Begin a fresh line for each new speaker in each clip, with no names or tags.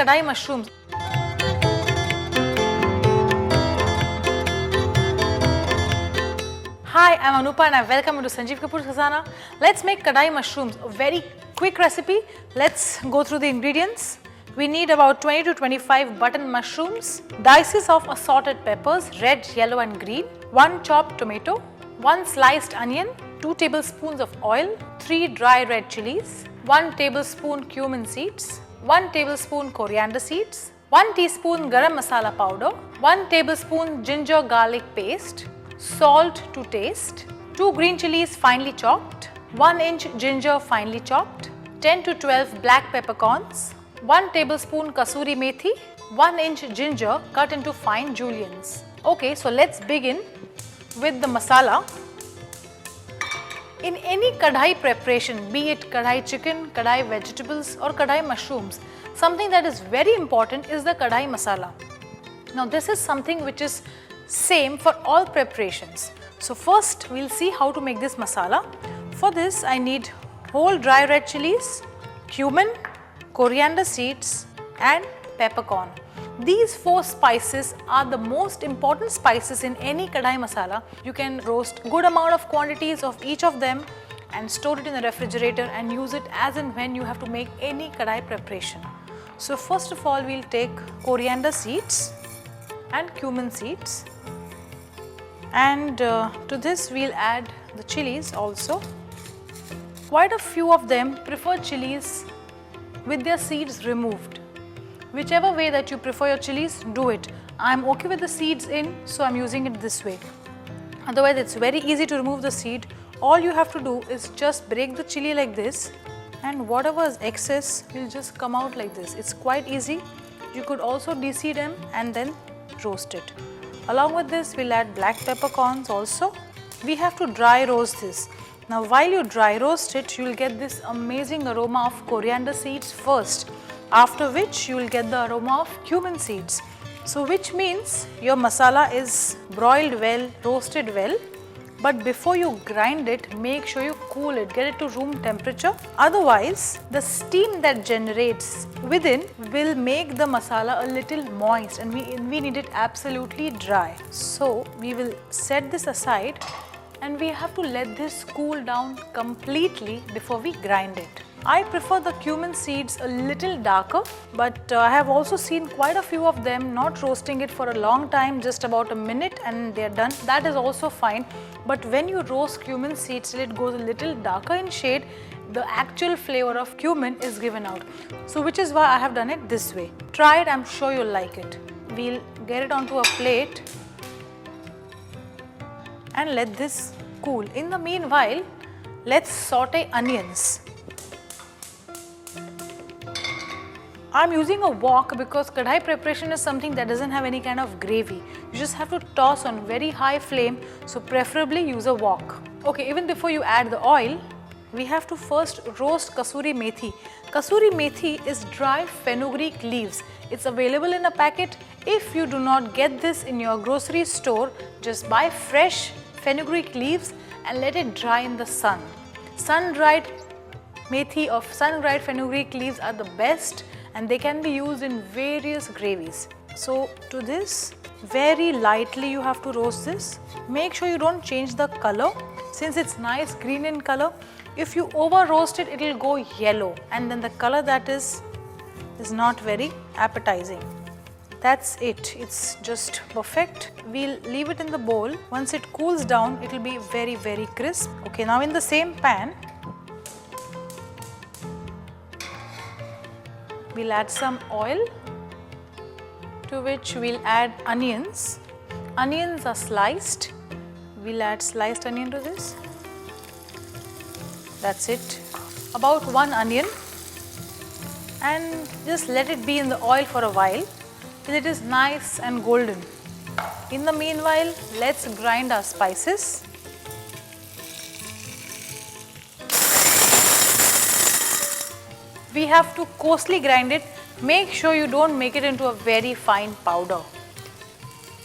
Kadai mushrooms. Hi, I'm Anupa and I welcome you to Sanjeev Kapoor's Khazana. Let's make Kadai mushrooms, a very quick recipe. Let's go through the ingredients. We need about 20 to 25 button mushrooms, dices of assorted peppers, red, yellow and green, 1 chopped tomato, 1 sliced onion, 2 tablespoons of oil, 3 dry red chilies, 1 tablespoon cumin seeds, 1 tablespoon coriander seeds, 1 teaspoon garam masala powder, 1 tablespoon ginger garlic paste, salt to taste, 2 green chilies finely chopped, 1 inch ginger finely chopped, 10 to 12 black peppercorns, 1 tablespoon kasuri methi, 1 inch ginger cut into fine juliennes. Okay, so let's begin with the masala. In any kadai preparation, be it kadai chicken, kadai vegetables or kadai mushrooms, something that is very important is the kadai masala. Now this is something which is same for all preparations. So first we'll see how to make this masala. For this I need whole dry red chilies, cumin, coriander seeds and peppercorn. These 4 spices are the most important spices in any kadai masala. You can roast good amount of quantities of each of them and store it in the refrigerator and use it as and when you have to make any kadai preparation. So first of all we'll take coriander seeds and cumin seeds, and to this we'll add the chilies also. Quite a few of them prefer chilies with their seeds removed. Whichever way that you prefer your chilies, do it. I'm okay with the seeds in, so I'm using it this way. Otherwise it's very easy to remove the seed. All you have to do is just break the chili like this, and whatever is excess will just come out like this. It's quite easy. You could also deseed them and then roast it. Along with this we'll add black peppercorns also. We have to dry roast this. Now while you dry roast it, you will get this amazing aroma of coriander seeds first, after which you will get the aroma of cumin seeds. So which means your masala is broiled well, roasted well. But before you grind it, make sure you cool it, get it to room temperature. Otherwise, the steam that generates within will make the masala a little moist, and we need it absolutely dry. So we will set this aside and we have to let this cool down completely before we grind it. I prefer the cumin seeds a little darker, but I have also seen quite a few of them not roasting it for a long time, just about a minute and they are done. That is also fine. But when you roast cumin seeds till it goes a little darker in shade, the actual flavor of cumin is given out. So which is why I have done it this way. Try it, I'm sure you'll like it. We'll get it onto a plate and let this cool. In the meanwhile, let's saute onions. I'm using a wok because kadai preparation is something that doesn't have any kind of gravy. You just have to toss on very high flame, so preferably use a wok. Okay, even before you add the oil, we have to first roast kasuri methi. Kasuri methi is dry fenugreek leaves. It's available in a packet. If you do not get this in your grocery store, just buy fresh fenugreek leaves and let it dry in the sun. Sun-dried methi or sun-dried fenugreek leaves are the best, and they can be used in various gravies. So to this, very lightly you have to roast this. Make sure you don't change the color, since it's nice green in color. If you over roast it, it will go yellow, and then the color that is not very appetizing. That's it, it's just perfect. We'll leave it in the bowl. Once it cools down, it will be very, very crisp. Okay, now in the same pan, we'll add some oil, to which we'll add onions. Onions are sliced. We'll add sliced onion to this. That's it. About 1 onion, and just let it be in the oil for a while till it is nice and golden. In the meanwhile, let's grind our spices. We have to coarsely grind it. Make sure you don't make it into a very fine powder.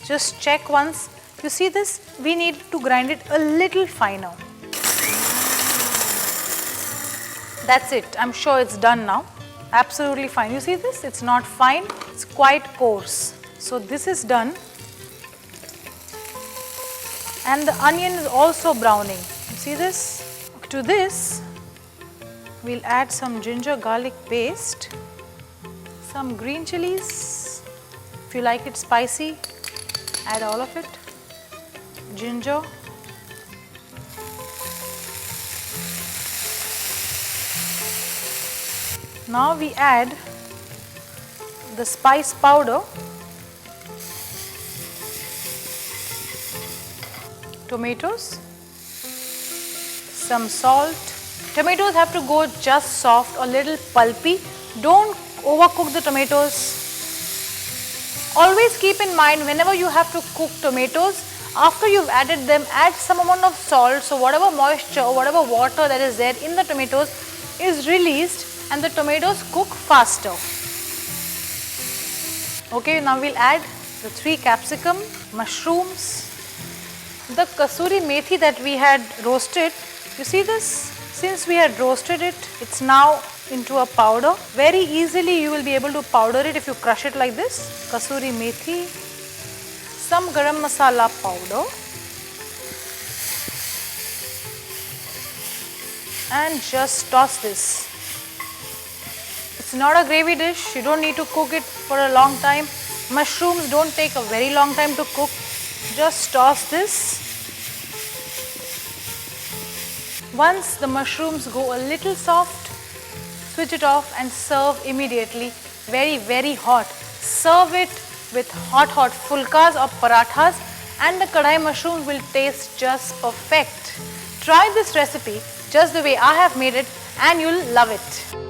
Just check once. You see this? We need to grind it a little finer. That's it. I'm sure it's done now. Absolutely fine. You see this? It's not fine, it's quite coarse. So this is done. And the onion is also browning. You see this? To this, we'll add some ginger garlic paste, some green chilies. If you like it spicy, add all of it. Ginger. Now we add the spice powder, tomatoes, some salt. Tomatoes have to go just soft or little pulpy. Don't overcook the tomatoes. Always keep in mind whenever you have to cook tomatoes, after you've added them, add some amount of salt, so whatever moisture or whatever water that is there in the tomatoes is released and the tomatoes cook faster. Okay, now we'll add the 3 capsicum, mushrooms, the kasuri methi that we had roasted. You see this? Since we had roasted it, it's now into a powder. Very easily you will be able to powder it if you crush it like this. Kasuri methi, some garam masala powder, and just toss this. It's not a gravy dish, you don't need to cook it for a long time. Mushrooms don't take a very long time to cook. Just toss this. Once the mushrooms go a little soft, switch it off and serve immediately. Very, very hot. Serve it with hot fulkas or parathas and the kadai mushroom will taste just perfect. Try this recipe just the way I have made it and you'll love it.